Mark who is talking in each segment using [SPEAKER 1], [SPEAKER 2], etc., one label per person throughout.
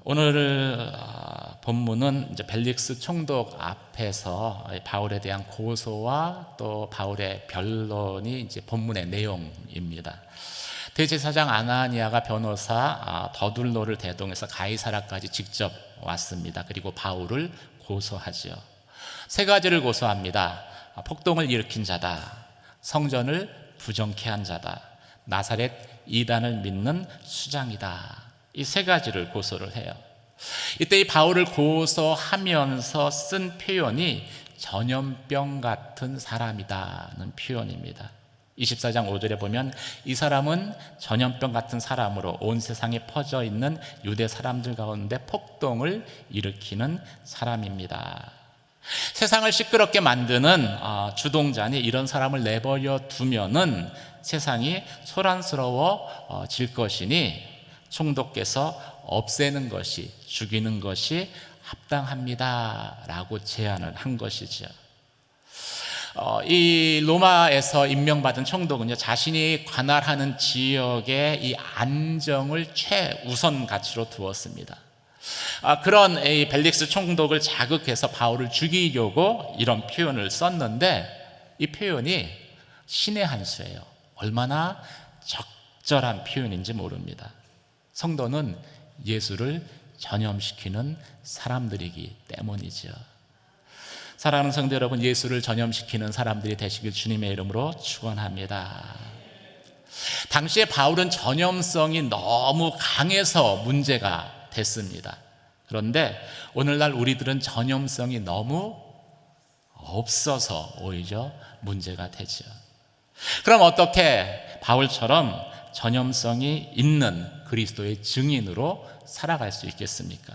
[SPEAKER 1] 오늘 본문은 이제 벨릭스 총독 앞에서 바울에 대한 고소와 또 바울의 변론이 이제 본문의 내용입니다. 대제사장 아나니아가 변호사 더둘로를 대동해서 가이사라까지 직접 왔습니다. 그리고 바울을 고소하죠. 세 가지를 고소합니다. 폭동을 일으킨 자다, 성전을 부정케 한 자다, 나사렛 이단을 믿는 수장이다. 이 세 가지를 고소를 해요. 이때 이 바울을 고소하면서 쓴 표현이 전염병 같은 사람이다는 표현입니다. 24장 5절에 보면 이 사람은 전염병 같은 사람으로 온 세상에 퍼져 있는 유대 사람들 가운데 폭동을 일으키는 사람입니다. 세상을 시끄럽게 만드는 주동자니 이런 사람을 내버려 두면은 세상이 소란스러워질 것이니 총독께서 없애는 것이, 죽이는 것이 합당합니다라고 제안을 한 것이죠. 이 로마에서 임명받은 총독은요, 자신이 관할하는 지역의 이 안정을 최우선 가치로 두었습니다. 그런 이 벨릭스 총독을 자극해서 바울을 죽이려고 이런 표현을 썼는데, 이 표현이 신의 한 수예요. 얼마나 적절한 표현인지 모릅니다. 성도는 예수를 전염시키는 사람들이기 때문이죠. 사랑하는 성도 여러분, 예수를 전염시키는 사람들이 되시길 주님의 이름으로 축원합니다. 당시에 바울은 전염성이 너무 강해서 문제가 됐습니다. 그런데 오늘날 우리들은 전염성이 너무 없어서 오히려 문제가 되죠. 그럼 어떻게 바울처럼 전염성이 있는 그리스도의 증인으로 살아갈 수 있겠습니까?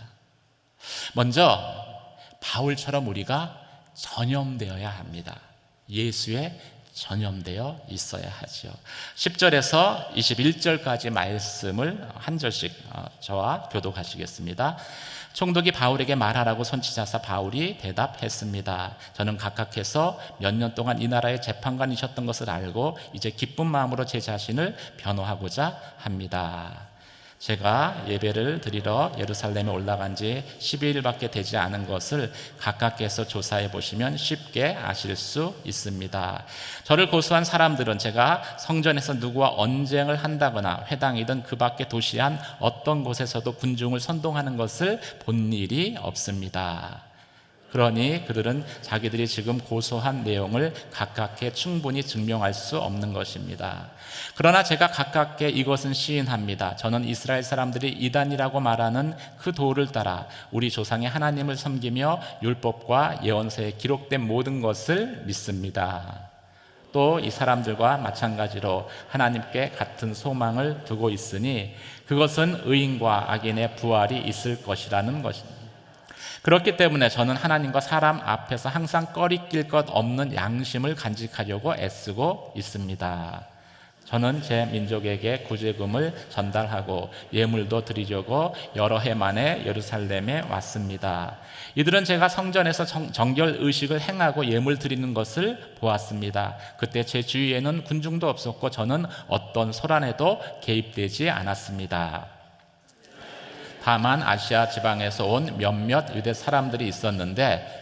[SPEAKER 1] 먼저 바울처럼 우리가 전염되어야 합니다. 예수에 전염되어 있어야 하죠. 10절에서 21절까지 말씀을 한 절씩 저와 교독하시겠습니다. 총독이 바울에게 말하라고 손치자사 바울이 대답했습니다. 저는 각각해서 몇 년 동안 이 나라의 재판관이셨던 것을 알고 이제 기쁜 마음으로 제 자신을 변호하고자 합니다. 제가 예배를 드리러 예루살렘에 올라간 지 12일밖에 되지 않은 것을 각각께서 조사해 보시면 쉽게 아실 수 있습니다. 저를 고소한 사람들은 제가 성전에서 누구와 언쟁을 한다거나 회당이든 그 밖의 도시 한 어떤 곳에서도 군중을 선동하는 것을 본 일이 없습니다. 그러니 그들은 자기들이 지금 고소한 내용을 가깝게 충분히 증명할 수 없는 것입니다. 그러나 제가 가깝게 이것은 시인합니다. 저는 이스라엘 사람들이 이단이라고 말하는 그 도를 따라 우리 조상의 하나님을 섬기며 율법과 예언서에 기록된 모든 것을 믿습니다. 또 이 사람들과 마찬가지로 하나님께 같은 소망을 두고 있으니 그것은 의인과 악인의 부활이 있을 것이라는 것입니다. 그렇기 때문에 저는 하나님과 사람 앞에서 항상 꺼리낄 것 없는 양심을 간직하려고 애쓰고 있습니다. 저는 제 민족에게 구제금을 전달하고 예물도 드리려고 여러 해 만에 예루살렘에 왔습니다. 이들은 제가 성전에서 정결 의식을 행하고 예물 드리는 것을 보았습니다. 그때 제 주위에는 군중도 없었고 저는 어떤 소란에도 개입되지 않았습니다. 다만 아시아 지방에서 온 몇몇 유대 사람들이 있었는데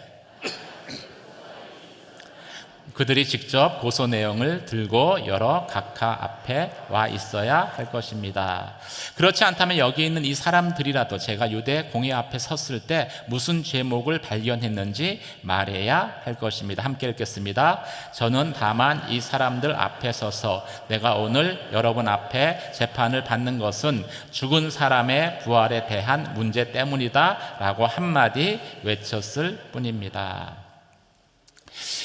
[SPEAKER 1] 그들이 직접 고소 내용을 들고 여러 각하 앞에 와 있어야 할 것입니다. 그렇지 않다면 여기 있는 이 사람들이라도 제가 유대 공회 앞에 섰을 때 무슨 죄목을 발견했는지 말해야 할 것입니다. 함께 읽겠습니다. 저는 다만 이 사람들 앞에 서서 내가 오늘 여러분 앞에 재판을 받는 것은 죽은 사람의 부활에 대한 문제 때문이다 라고 한마디 외쳤을 뿐입니다.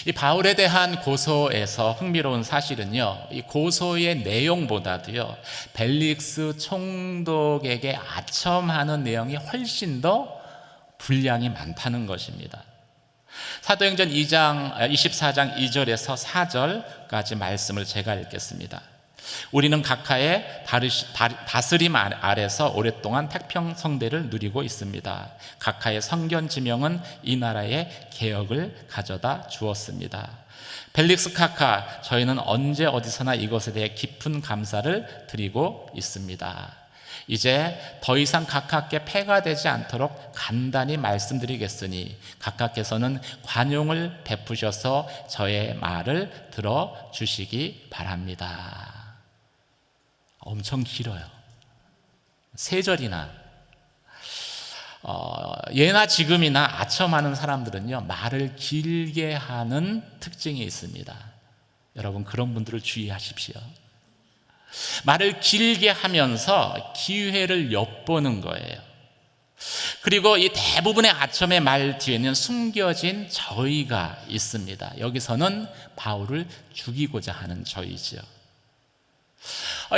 [SPEAKER 1] 이 바울에 대한 고소에서 흥미로운 사실은요, 이 고소의 내용보다도요, 벨릭스 총독에게 아첨하는 내용이 훨씬 더 분량이 많다는 것입니다. 사도행전 24장 2절에서 4절까지 말씀을 제가 읽겠습니다. 우리는 각하의 다스림 아래서 오랫동안 태평성대를 누리고 있습니다. 각하의 성견 지명은 이 나라의 개혁을 가져다 주었습니다. 벨릭스 각하, 저희는 언제 어디서나 이것에 대해 깊은 감사를 드리고 있습니다. 이제 더 이상 가깝게 패가 되지 않도록 간단히 말씀드리겠으니 각각께서는 관용을 베푸셔서 저의 말을 들어주시기 바랍니다. 엄청 길어요. 3절이나. 예나 지금이나 아첨하는 사람들은요, 말을 길게 하는 특징이 있습니다. 여러분, 그런 분들을 주의하십시오. 말을 길게 하면서 기회를 엿보는 거예요. 그리고 이 대부분의 아첨의 말 뒤에는 숨겨진 저의가 있습니다. 여기서는 바울을 죽이고자 하는 저의죠.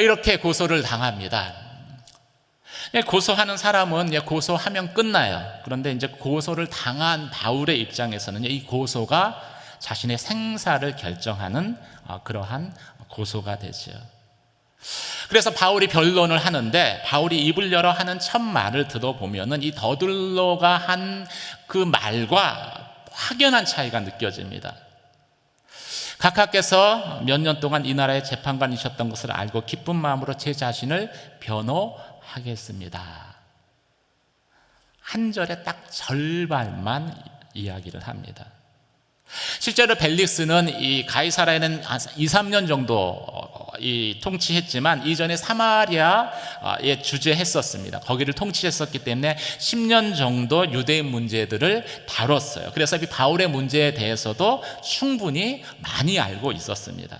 [SPEAKER 1] 이렇게 고소를 당합니다. 고소하는 사람은 고소하면 끝나요. 그런데 이제 고소를 당한 바울의 입장에서는 이 고소가 자신의 생사를 결정하는 그러한 고소가 되죠. 그래서 바울이 변론을 하는데, 바울이 입을 열어 하는 첫 말을 들어보면은 이 더들로가 한 그 말과 확연한 차이가 느껴집니다. 각하께서 몇 년 동안 이 나라의 재판관이셨던 것을 알고 기쁜 마음으로 제 자신을 변호하겠습니다. 한 절에 딱 절반만 이야기를 합니다. 실제로 벨릭스는 이 가이사라에는 2-3년 정도 통치했지만 이전에 사마리아에 주재했었습니다. 거기를 통치했었기 때문에 10년 정도 유대인 문제들을 다뤘어요. 그래서 이 바울의 문제에 대해서도 충분히 많이 알고 있었습니다.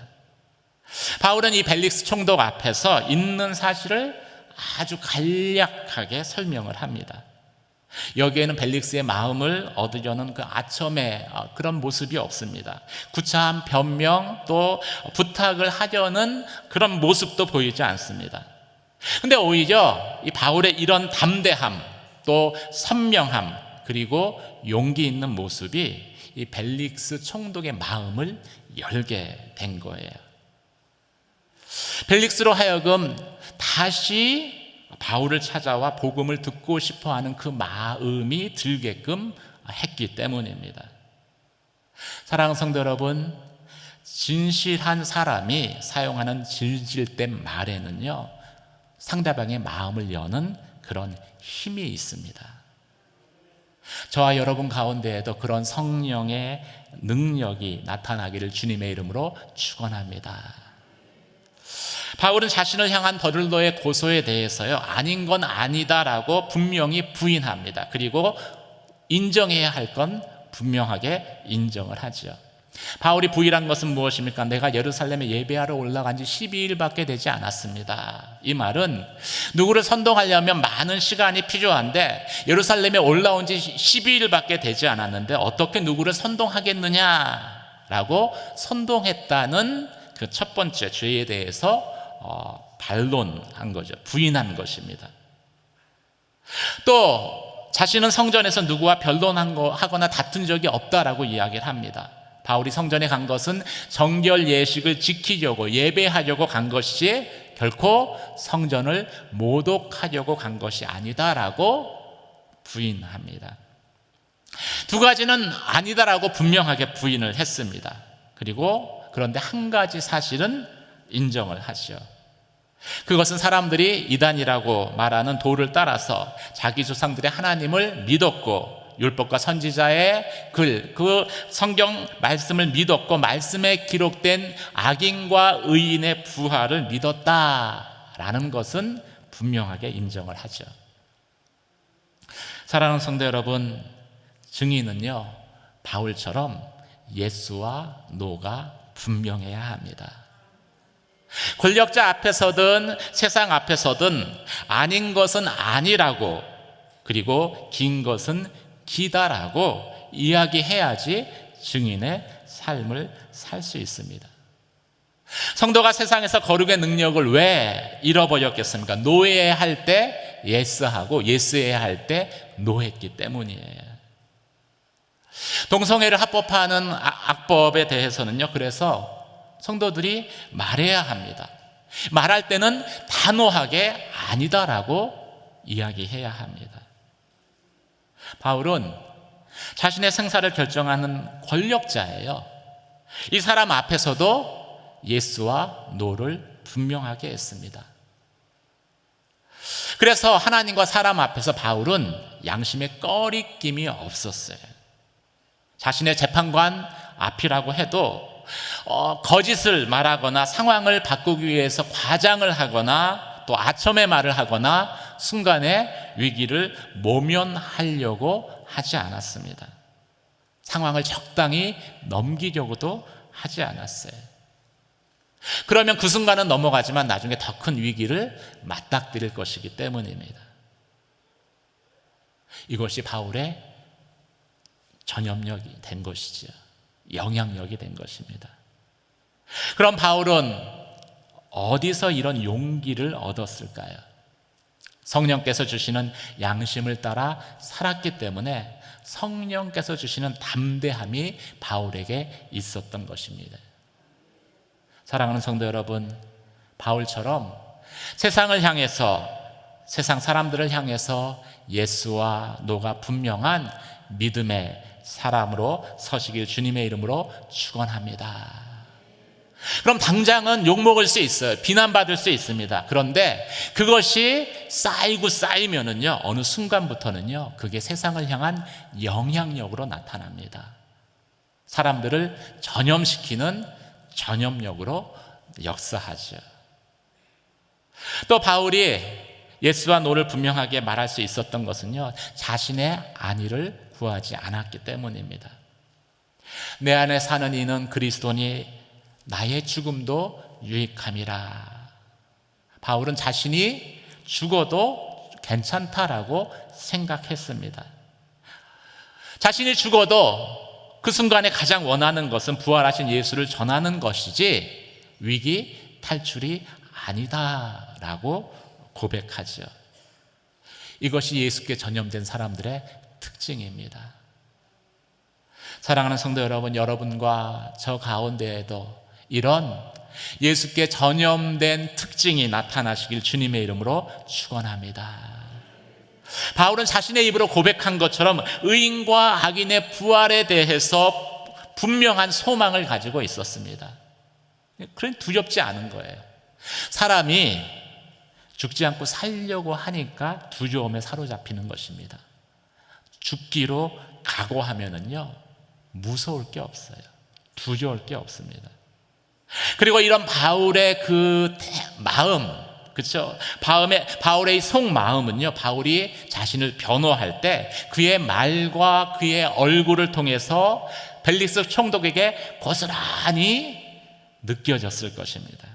[SPEAKER 1] 바울은 이 벨릭스 총독 앞에서 있는 사실을 아주 간략하게 설명을 합니다. 여기에는 벨릭스의 마음을 얻으려는 그 아첨의 그런 모습이 없습니다. 구차한 변명 또 부탁을 하려는 그런 모습도 보이지 않습니다. 그런데 오히려 이 바울의 이런 담대함 또 선명함 그리고 용기 있는 모습이 이 벨릭스 총독의 마음을 열게 된 거예요. 벨릭스로 하여금 다시 바울을 찾아와 복음을 듣고 싶어하는 그 마음이 들게끔 했기 때문입니다. 사랑하는 성도 여러분, 진실한 사람이 사용하는 질질된 말에는요, 상대방의 마음을 여는 그런 힘이 있습니다. 저와 여러분 가운데에도 그런 성령의 능력이 나타나기를 주님의 이름으로 축원합니다. 바울은 자신을 향한 더들로의 고소에 대해서요, 아닌 건 아니다라고 분명히 부인합니다. 그리고 인정해야 할 건 분명하게 인정을 하죠. 바울이 부인한 것은 무엇입니까? 내가 예루살렘에 예배하러 올라간 지 12일밖에 되지 않았습니다. 이 말은 누구를 선동하려면 많은 시간이 필요한데 예루살렘에 올라온 지 12일밖에 되지 않았는데 어떻게 누구를 선동하겠느냐라고 선동했다는 그 첫 번째 죄에 대해서 반론한 거죠. 부인한 것입니다. 또 자신은 성전에서 누구와 변론하거나 다툰 적이 없다라고 이야기를 합니다. 바울이 성전에 간 것은 정결 예식을 지키려고 예배하려고 간 것이 결코 성전을 모독하려고 간 것이 아니다라고 부인합니다. 두 가지는 아니다라고 분명하게 부인을 했습니다. 그런데 한 가지 사실은 인정을 하죠. 그것은 사람들이 이단이라고 말하는 도를 따라서 자기 조상들의 하나님을 믿었고 율법과 선지자의 글, 그 성경 말씀을 믿었고 말씀에 기록된 악인과 의인의 부활을 믿었다라는 것은 분명하게 인정을 하죠. 사랑하는 성도 여러분, 증인은요, 바울처럼 예스와 노가 분명해야 합니다. 권력자 앞에서든 세상 앞에서든 아닌 것은 아니라고, 그리고 긴 것은 기다라고 이야기해야지 증인의 삶을 살 수 있습니다. 성도가 세상에서 거룩의 능력을 왜 잃어버렸겠습니까? 노예해야 할 때 예스하고 예스해야 할 때 노했기 때문이에요. 동성애를 합법화하는 악법에 대해서는요, 그래서 성도들이 말해야 합니다. 말할 때는 단호하게 아니다라고 이야기해야 합니다. 바울은 자신의 생사를 결정하는 권력자예요. 이 사람 앞에서도 예스와 노를 분명하게 했습니다. 그래서 하나님과 사람 앞에서 바울은 양심의 꺼리낌이 없었어요. 자신의 재판관 앞이라고 해도 거짓을 말하거나 상황을 바꾸기 위해서 과장을 하거나 또 아첨의 말을 하거나 순간의 위기를 모면하려고 하지 않았습니다. 상황을 적당히 넘기려고도 하지 않았어요. 그러면 그 순간은 넘어가지만 나중에 더 큰 위기를 맞닥뜨릴 것이기 때문입니다. 이것이 바울의 전염력이 된 것이죠. 영향력이 된 것입니다. 그럼 바울은 어디서 이런 용기를 얻었을까요? 성령께서 주시는 양심을 따라 살았기 때문에 성령께서 주시는 담대함이 바울에게 있었던 것입니다. 사랑하는 성도 여러분, 바울처럼 세상을 향해서, 세상 사람들을 향해서 예수와 노가 분명한 믿음의 사람으로 서시길 주님의 이름으로 축원합니다. 그럼 당장은 욕먹을 수 있어요. 비난받을 수 있습니다. 그런데 그것이 쌓이고 쌓이면은요, 어느 순간부터는요, 그게 세상을 향한 영향력으로 나타납니다. 사람들을 전염시키는 전염력으로 역사하죠. 또 바울이 예수와 노를 분명하게 말할 수 있었던 것은요, 자신의 안위를 구하지 않았기 때문입니다. 내 안에 사는 이는 그리스도니 나의 죽음도 유익함이라. 바울은 자신이 죽어도 괜찮다라고 생각했습니다. 자신이 죽어도 그 순간에 가장 원하는 것은 부활하신 예수를 전하는 것이지 위기 탈출이 아니다라고 고백하죠. 이것이 예수께 전염된 사람들의 특징입니다. 사랑하는 성도 여러분, 여러분과 저 가운데에도 이런 예수께 전염된 특징이 나타나시길 주님의 이름으로 축원합니다. 바울은 자신의 입으로 고백한 것처럼 의인과 악인의 부활에 대해서 분명한 소망을 가지고 있었습니다. 그런 두렵지 않은 거예요. 사람이 죽지 않고 살려고 하니까 두려움에 사로잡히는 것입니다. 죽기로 각오하면은요, 무서울 게 없어요. 두려울 게 없습니다. 그리고 이런 바울의 그 마음, 그렇죠? 바울의 속마음은요, 바울이 자신을 변호할 때 그의 말과 그의 얼굴을 통해서 벨릭스 총독에게 고스란히 느껴졌을 것입니다.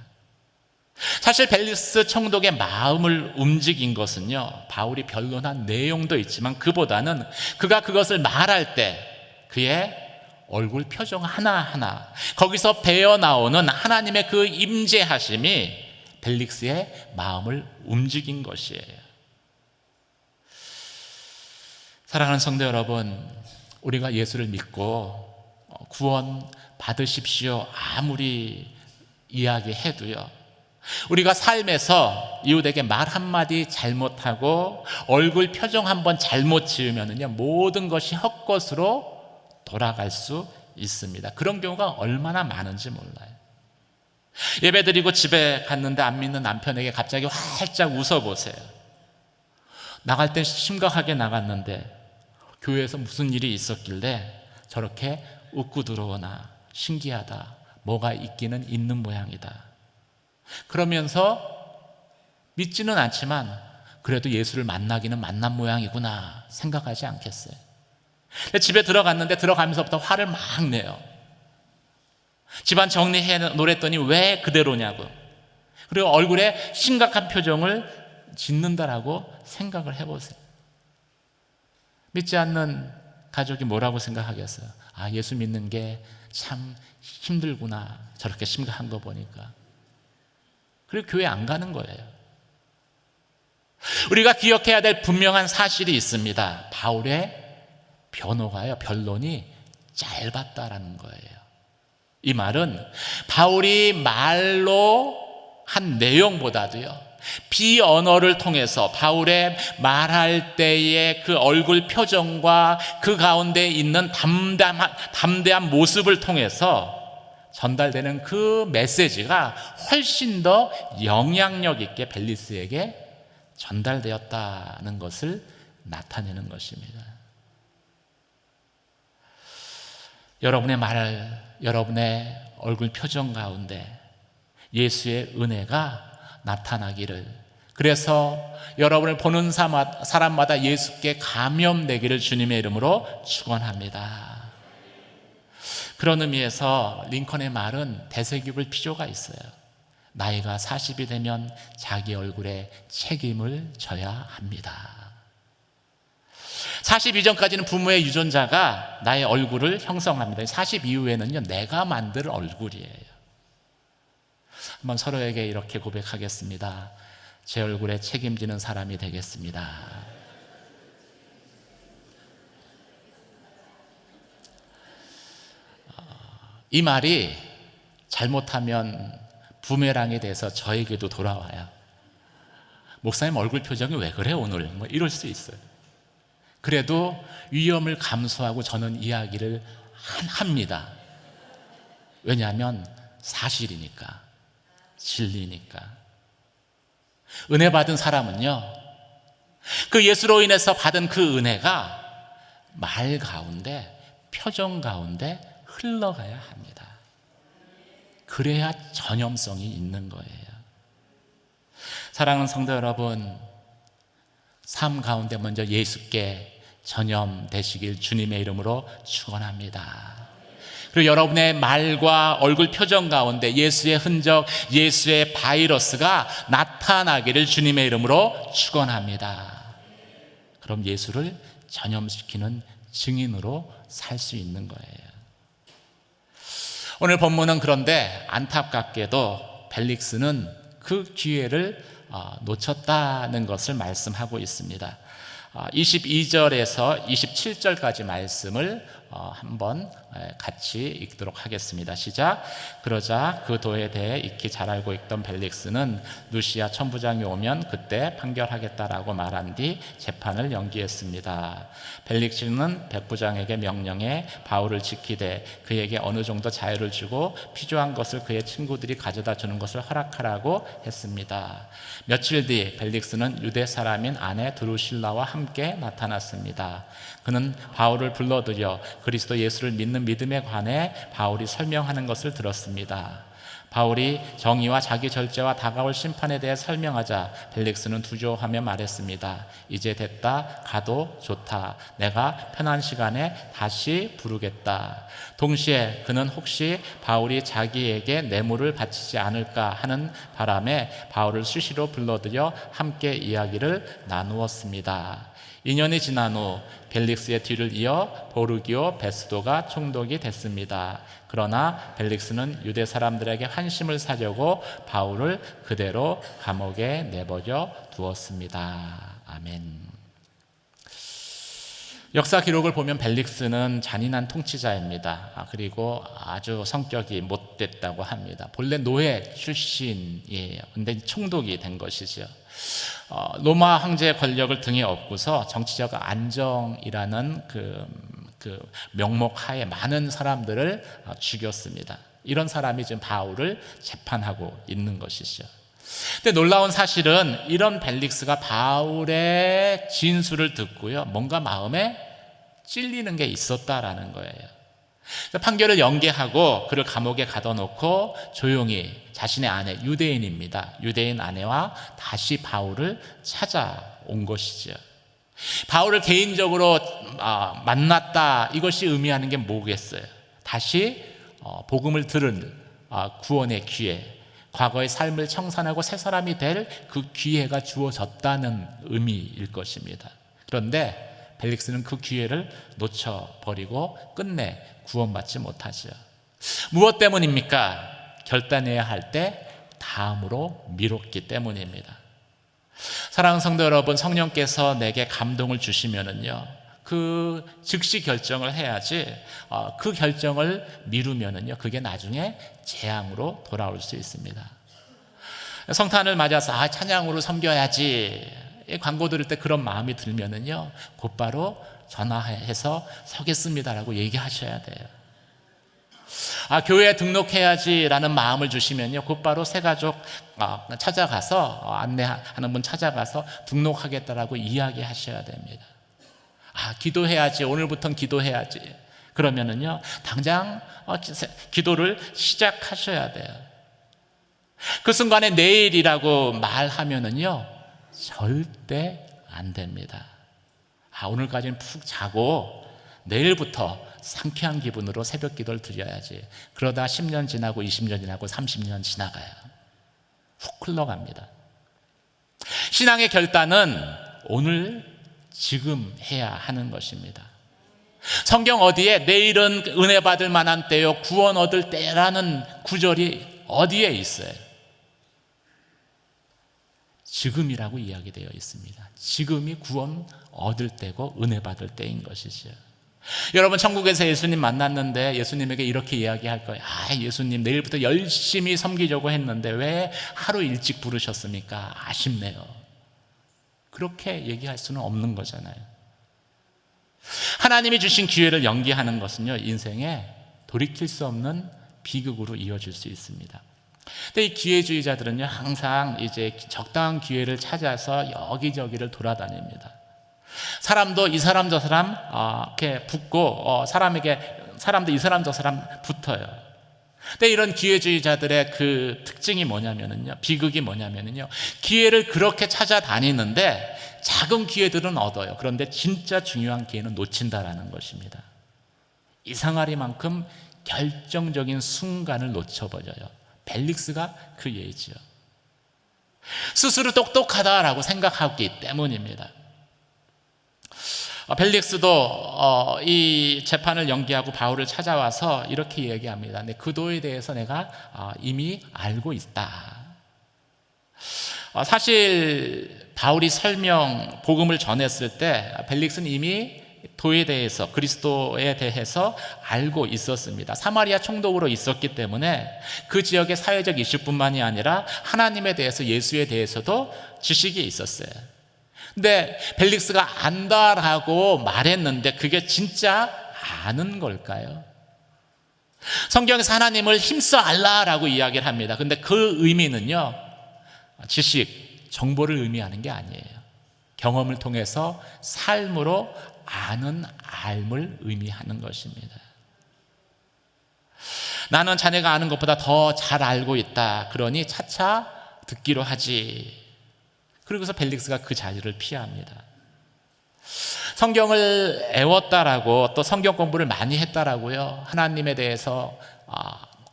[SPEAKER 1] 사실 벨릭스 총독의 마음을 움직인 것은요, 바울이 변론한 내용도 있지만 그보다는 그가 그것을 말할 때 그의 얼굴 표정 하나하나, 거기서 배어나오는 하나님의 그 임재하심이 벨릭스의 마음을 움직인 것이에요. 사랑하는 성도 여러분, 우리가 예수를 믿고 구원 받으십시오 아무리 이야기해도요, 우리가 삶에서 이웃에게 말 한마디 잘못하고 얼굴 표정 한번 잘못 지으면은요, 모든 것이 헛것으로 돌아갈 수 있습니다. 그런 경우가 얼마나 많은지 몰라요. 예배드리고 집에 갔는데 안 믿는 남편에게 갑자기 활짝 웃어보세요. 나갈 땐 심각하게 나갔는데 교회에서 무슨 일이 있었길래 저렇게 웃고 들어오나, 신기하다, 뭐가 있기는 있는 모양이다. 그러면서 믿지는 않지만 그래도 예수를 만나기는 만난 모양이구나 생각하지 않겠어요? 집에 들어갔는데 들어가면서부터 화를 막 내요. 집안 정리해 놓랬더니 왜 그대로냐고, 그리고 얼굴에 심각한 표정을 짓는다라고 생각을 해보세요. 믿지 않는 가족이 뭐라고 생각하겠어요? 아, 예수 믿는 게 참 힘들구나, 저렇게 심각한 거 보니까. 그리고 교회 안 가는 거예요. 우리가 기억해야 될 분명한 사실이 있습니다. 바울의 변호가요, 변론이 짧았다라는 거예요. 이 말은 바울이 말로 한 내용보다도요, 비언어를 통해서 바울의 말할 때의 그 얼굴 표정과 그 가운데 있는 담대한 모습을 통해서 전달되는 그 메시지가 훨씬 더 영향력 있게 벨릭스에게 전달되었다는 것을 나타내는 것입니다. 여러분의 말, 여러분의 얼굴 표정 가운데 예수의 은혜가 나타나기를, 그래서 여러분을 보는 사람마다 예수께 감염되기를 주님의 이름으로 축원합니다. 그런 의미에서 링컨의 말은 되새김을 필요가 있어요. 나이가 40이 되면 자기 얼굴에 책임을 져야 합니다. 40 이전까지는 부모의 유전자가 나의 얼굴을 형성합니다. 40 이후에는요, 내가 만들 얼굴이에요. 한번 서로에게 이렇게 고백하겠습니다. 제 얼굴에 책임지는 사람이 되겠습니다. 이 말이 잘못하면 부메랑이 돼서 저에게도 돌아와요. 목사님 얼굴 표정이 왜 그래 오늘? 뭐 이럴 수 있어요. 그래도 위험을 감수하고 저는 이야기를 합니다. 왜냐하면 사실이니까, 진리니까. 은혜 받은 사람은요, 그 예수로 인해서 받은 그 은혜가 말 가운데, 표정 가운데 흘러가야 합니다. 그래야 전염성이 있는 거예요. 사랑하는 성도 여러분, 삶 가운데 먼저 예수께 전염되시길 주님의 이름으로 축원합니다. 그리고 여러분의 말과 얼굴 표정 가운데 예수의 흔적, 예수의 바이러스가 나타나기를 주님의 이름으로 축원합니다. 그럼 예수를 전염시키는 증인으로 살 수 있는 거예요. 오늘 본문은 그런데 안타깝게도 벨릭스는 그 기회를 놓쳤다는 것을 말씀하고 있습니다. 22절에서 27절까지 말씀을 한번 같이 읽도록 하겠습니다. 시작. 그러자 그 도에 대해 익히 잘 알고 있던 벨릭스는 루시아 천부장이 오면 그때 판결하겠다라고 말한 뒤 재판을 연기했습니다. 벨릭스는 백부장에게 명령해 바울을 지키되 그에게 어느 정도 자유를 주고 필요한 것을 그의 친구들이 가져다 주는 것을 허락하라고 했습니다. 며칠 뒤 벨릭스는 유대 사람인 아내 드루실라와 함께 나타났습니다. 그는 바울을 불러들여 그리스도 예수를 믿는 믿음에 관해 바울이 설명하는 것을 들었습니다. 바울이 정의와 자기 절제와 다가올 심판에 대해 설명하자 벨릭스는 두려워하며 말했습니다. 이제 됐다. 가도 좋다. 내가 편한 시간에 다시 부르겠다. 동시에 그는 혹시 바울이 자기에게 뇌물을 바치지 않을까 하는 바람에 바울을 수시로 불러들여 함께 이야기를 나누었습니다. 2년이 지난 후 벨릭스의 뒤를 이어 보르기오 베스도가 총독이 됐습니다. 그러나 벨릭스는 유대 사람들에게 환심을 사려고 바울을 그대로 감옥에 내버려 두었습니다. 아멘. 역사 기록을 보면 벨릭스는 잔인한 통치자입니다. 그리고 아주 성격이 못됐다고 합니다. 본래 노예 출신이에요. 근데 총독이 된 것이죠. 로마 황제의 권력을 등에 업고서 정치적 안정이라는 그 명목 하에 많은 사람들을 죽였습니다. 이런 사람이 지금 바울을 재판하고 있는 것이죠. 근데 놀라운 사실은 이런 벨릭스가 바울의 진술을 듣고요, 뭔가 마음에 찔리는 게 있었다라는 거예요. 판결을 연기하고 그를 감옥에 가둬놓고 조용히 자신의 아내, 유대인입니다. 유대인 아내와 다시 바울을 찾아온 것이죠. 바울을 개인적으로 만났다, 이것이 의미하는 게 뭐겠어요? 다시 복음을 들은 구원의 기회, 과거의 삶을 청산하고 새 사람이 될 그 기회가 주어졌다는 의미일 것입니다. 그런데 벨릭스는 그 기회를 놓쳐버리고 끝내 구원받지 못하죠. 무엇 때문입니까? 결단해야 할 때 다음으로 미뤘기 때문입니다. 사랑하는 성도 여러분, 성령께서 내게 감동을 주시면은요, 그 즉시 결정을 해야지, 그 결정을 미루면은요, 그게 나중에 재앙으로 돌아올 수 있습니다. 성탄을 맞아서 찬양으로 섬겨야지, 광고 들을 때 그런 마음이 들면은요, 곧바로 전화해서 서겠습니다라고 얘기하셔야 돼요. 교회에 등록해야지라는 마음을 주시면요, 곧바로 새가족 찾아가서 안내하는 분 찾아가서 등록하겠다라고 이야기하셔야 됩니다. 기도해야지, 오늘부터는 기도해야지. 그러면은요, 당장 기도를 시작하셔야 돼요. 그 순간에 내일이라고 말하면은요, 절대 안 됩니다. 오늘까지는 푹 자고 내일부터 상쾌한 기분으로 새벽 기도를 드려야지. 그러다 10년 지나고 20년 지나고 30년 지나가요. 훅 흘러갑니다. 신앙의 결단은 오늘 지금 해야 하는 것입니다. 성경 어디에 내일은 은혜 받을 만한 때요, 구원 얻을 때라는 구절이 어디에 있어요? 지금이라고 이야기되어 있습니다. 지금이 구원 얻을 때고 은혜 받을 때인 것이죠. 여러분, 천국에서 예수님 만났는데 예수님에게 이렇게 이야기할 거예요. 예수님, 내일부터 열심히 섬기려고 했는데 왜 하루 일찍 부르셨습니까? 아쉽네요. 그렇게 얘기할 수는 없는 거잖아요. 하나님이 주신 기회를 연기하는 것은요, 인생에 돌이킬 수 없는 비극으로 이어질 수 있습니다. 근데 이 기회주의자들은요, 항상 이제 적당한 기회를 찾아서 여기저기를 돌아다닙니다. 사람도 이 사람 저 사람 이렇게 붙고, 사람도 이 사람 저 사람 붙어요. 근데 이런 기회주의자들의 그 특징이 뭐냐면은요, 비극이 뭐냐면은요, 기회를 그렇게 찾아다니는데 작은 기회들은 얻어요. 그런데 진짜 중요한 기회는 놓친다라는 것입니다. 이상하리만큼 결정적인 순간을 놓쳐버려요. 벨릭스가 그 예지요. 스스로 똑똑하다라고 생각하기 때문입니다. 벨릭스도 이 재판을 연기하고 바울을 찾아와서 이렇게 얘기합니다. 그 도에 대해서 내가 이미 알고 있다. 사실 바울이 복음을 전했을 때 벨릭스는 이미 도에 대해서, 그리스도에 대해서 알고 있었습니다. 사마리아 총독으로 있었기 때문에 그 지역의 사회적 이슈뿐만이 아니라 하나님에 대해서, 예수에 대해서도 지식이 있었어요. 근데 벨릭스가 안다라고 말했는데 그게 진짜 아는 걸까요? 성경에서 하나님을 힘써 알라라고 이야기를 합니다. 근데 그 의미는요, 지식, 정보를 의미하는 게 아니에요. 경험을 통해서 삶으로 아는 알을 의미하는 것입니다. 나는 자네가 아는 것보다 더 잘 알고 있다. 그러니 차차 듣기로 하지. 그러고서 벨릭스가 그 자리를 피합니다. 성경을 애웠다라고, 또 성경 공부를 많이 했다라고요, 하나님에 대해서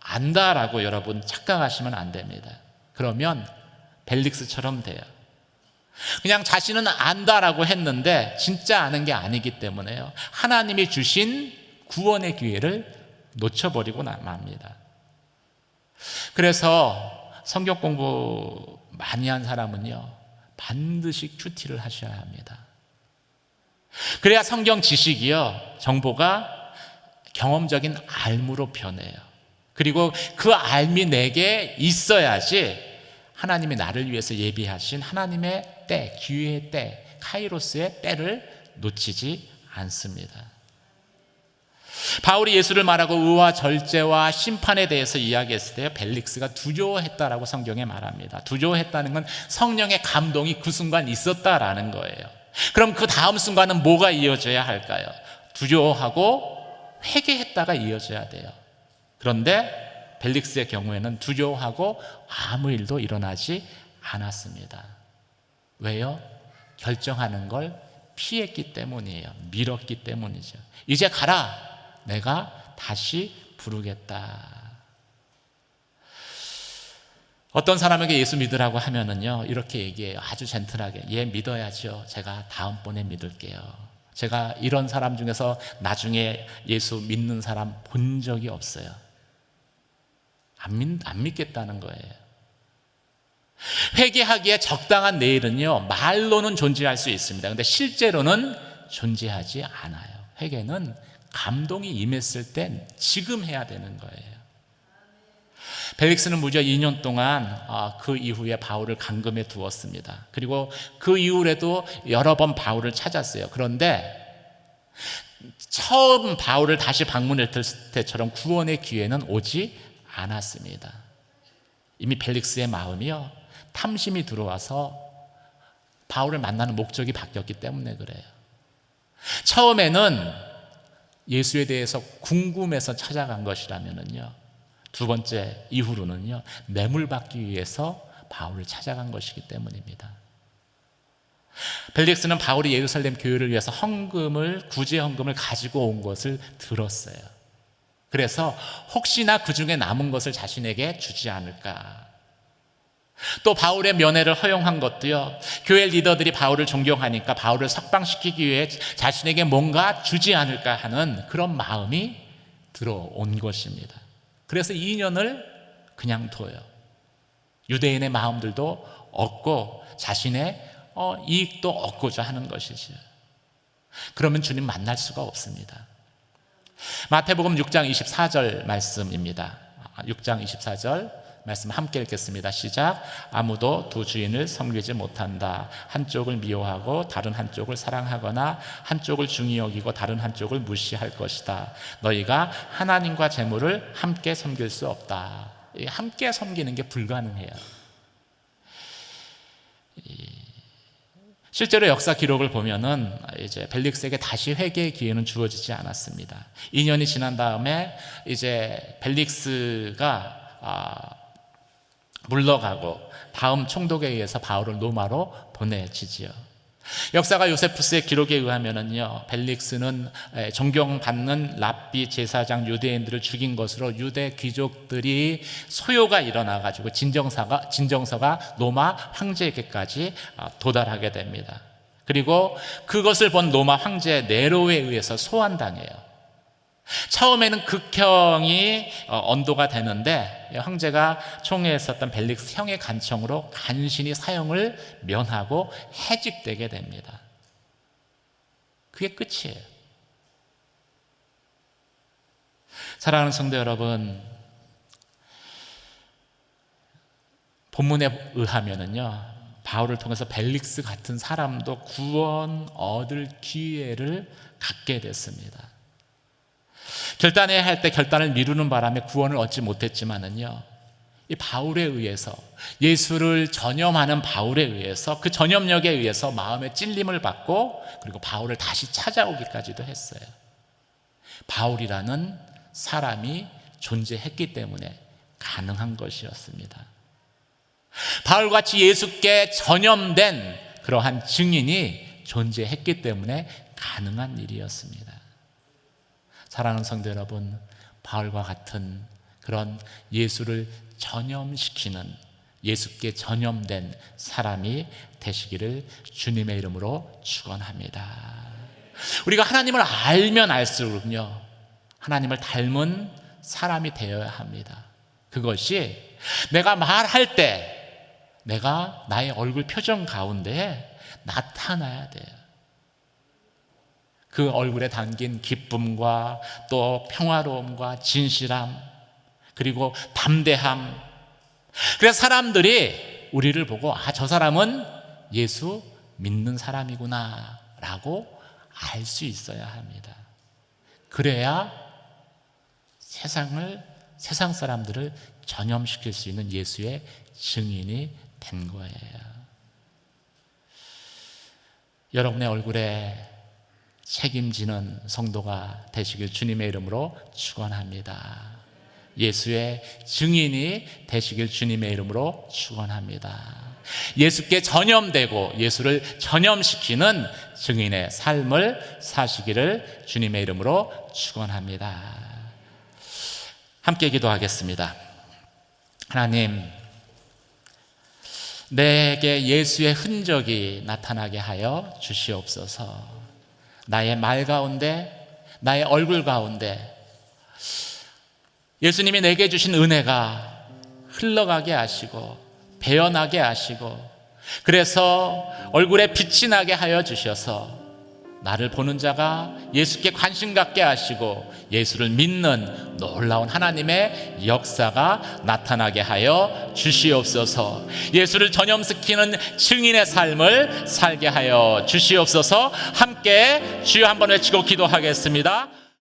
[SPEAKER 1] 안다라고 여러분 착각하시면 안 됩니다. 그러면 벨릭스처럼 돼요. 그냥 자신은 안다라고 했는데 진짜 아는 게 아니기 때문에요, 하나님이 주신 구원의 기회를 놓쳐버리고 맙니다. 그래서 성경 공부 많이 한 사람은요, 반드시 큐티를 하셔야 합니다. 그래야 성경 지식이요, 정보가 경험적인 알무로 변해요. 그리고 그 알미 내게 있어야지 하나님이 나를 위해서 예비하신 하나님의 때, 기회의 때, 카이로스의 때를 놓치지 않습니다. 바울이 예수를 말하고 의와 절제와 심판에 대해서 이야기했을 때 벨릭스가 두려워했다라고 성경에 말합니다. 두려워했다는 건 성령의 감동이 그 순간 있었다라는 거예요. 그럼 그 다음 순간은 뭐가 이어져야 할까요? 두려워하고 회개했다가 이어져야 돼요. 그런데 벨릭스의 경우에는 두려워하고 아무 일도 일어나지 않았습니다. 왜요? 결정하는 걸 피했기 때문이에요. 미뤘기 때문이죠. 이제 가라, 내가 다시 부르겠다. 어떤 사람에게 예수 믿으라고 하면은요, 이렇게 얘기해요. 아주 젠틀하게. 예, 믿어야죠. 제가 다음번에 믿을게요. 제가 이런 사람 중에서 나중에 예수 믿는 사람 본 적이 없어요. 안 믿겠다는 거예요. 회개하기에 적당한 내일은요, 말로는 존재할 수 있습니다. 근데 실제로는 존재하지 않아요. 회개는 감동이 임했을 때 지금 해야 되는 거예요. 벨릭스는 무려 2년 동안 그 이후에 바울을 감금해 두었습니다. 그리고 그 이후에도 여러 번 바울을 찾았어요. 그런데 처음 바울을 다시 방문했을 때처럼 구원의 기회는 오지 않았습니다. 이미 벨릭스의 마음이요, 탐심이 들어와서 바울을 만나는 목적이 바뀌었기 때문에 그래요. 처음에는 예수에 대해서 궁금해서 찾아간 것이라면요, 두 번째 이후로는요, 뇌물 받기 위해서 바울을 찾아간 것이기 때문입니다. 벨릭스는 바울이 예루살렘 교회를 위해서 구제 헌금을 가지고 온 것을 들었어요. 그래서 혹시나 그 중에 남은 것을 자신에게 주지 않을까. 또 바울의 면회를 허용한 것도요, 교회 리더들이 바울을 존경하니까 바울을 석방시키기 위해 자신에게 뭔가 주지 않을까 하는 그런 마음이 들어온 것입니다. 그래서 2년을 그냥 둬요. 유대인의 마음들도 얻고 자신의 이익도 얻고자 하는 것이죠. 그러면 주님 만날 수가 없습니다. 마태복음 6장 24절 말씀입니다. 6장 24절 말씀 함께 읽겠습니다. 시작. 아무도 두 주인을 섬기지 못한다. 한쪽을 미워하고 다른 한쪽을 사랑하거나 한쪽을 중히 여기고 다른 한쪽을 무시할 것이다. 너희가 하나님과 재물을 함께 섬길 수 없다. 함께 섬기는 게 불가능해요. 실제로 역사 기록을 보면은 이제 벨릭스에게 다시 회개의 기회는 주어지지 않았습니다. 2년이 지난 다음에 이제 벨릭스가 물러가고 다음 총독에 의해서 바울을 로마로 보내지지요. 역사가 요세푸스의 기록에 의하면은요, 벨릭스는 존경받는 랍비 제사장 유대인들을 죽인 것으로 유대 귀족들이 소요가 일어나가지고 진정서가 로마 황제에게까지 도달하게 됩니다. 그리고 그것을 본 로마 황제 네로에 의해서 소환당해요. 처음에는 극형이 언도가 되는데 황제가 총애에 있었던 벨릭스 형의 간청으로 간신히 사형을 면하고 해직되게 됩니다. 그게 끝이에요. 사랑하는 성도 여러분, 본문에 의하면은요, 바울을 통해서 벨릭스 같은 사람도 구원 얻을 기회를 갖게 됐습니다. 결단해야 할 때 결단을 미루는 바람에 구원을 얻지 못했지만은요, 이 바울에 의해서, 예수를 전염하는 바울에 의해서, 그 전염력에 의해서 마음의 찔림을 받고 그리고 바울을 다시 찾아오기까지도 했어요. 바울이라는 사람이 존재했기 때문에 가능한 것이었습니다. 바울같이 예수께 전염된 그러한 증인이 존재했기 때문에 가능한 일이었습니다. 사랑하는 성도 여러분, 바울과 같은 그런 예수를 전염시키는, 예수께 전염된 사람이 되시기를 주님의 이름으로 축원합니다. 우리가 하나님을 알면 알수록요, 하나님을 닮은 사람이 되어야 합니다. 그것이 내가 말할 때 내가 나의 얼굴 표정 가운데 나타나야 돼요. 그 얼굴에 담긴 기쁨과 또 평화로움과 진실함, 그리고 담대함. 그래서 사람들이 우리를 보고 저 사람은 예수 믿는 사람이구나 라고 알 수 있어야 합니다. 그래야 세상 사람들을 전염시킬 수 있는 예수의 증인이 된 거예요. 여러분의 얼굴에 책임지는 성도가 되시길 주님의 이름으로 축원합니다. 예수의 증인이 되시길 주님의 이름으로 축원합니다. 예수께 전염되고 예수를 전염시키는 증인의 삶을 사시기를 주님의 이름으로 축원합니다. 함께 기도하겠습니다. 하나님, 내게 예수의 흔적이 나타나게 하여 주시옵소서. 나의 말 가운데, 나의 얼굴 가운데 예수님이 내게 주신 은혜가 흘러가게 하시고 배어나게 하시고, 그래서 얼굴에 빛이 나게 하여 주셔서 나를 보는 자가 예수께 관심 갖게 하시고 예수를 믿는 놀라운 하나님의 역사가 나타나게 하여 주시옵소서. 예수를 전염시키는 증인의 삶을 살게 하여 주시옵소서. 함께 주여 한번 외치고 기도하겠습니다.